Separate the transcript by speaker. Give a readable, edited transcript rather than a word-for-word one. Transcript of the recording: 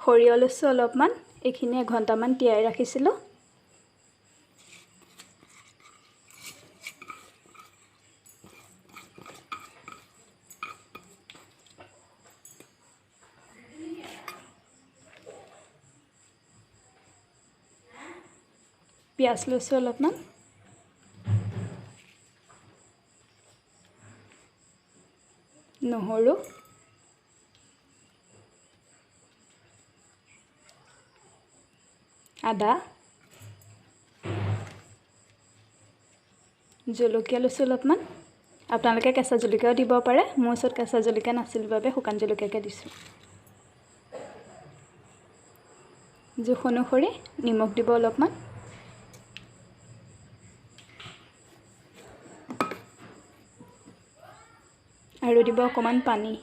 Speaker 1: সৰিয়হ লৈছোঁ অলপমান, এইখিনি এঘণ্টামান তিয়াই ৰাখিছিলোঁ। পিঁয়াজ লৈছোঁ অলপমান, নহৰু, আদা, জলকীয়া লৈছোঁ অলপমান। আপোনালোকে কেঁচা জলকীয়াও দিব পাৰে, মোৰ ওচৰত কেঁচা জলকীয়া নাছিল বাবে শুকান জলকীয়াকে দিছোঁ। জোখ অনুসৰি নিমখ দিব অলপমান। আৰু দিব অকণমান পানী।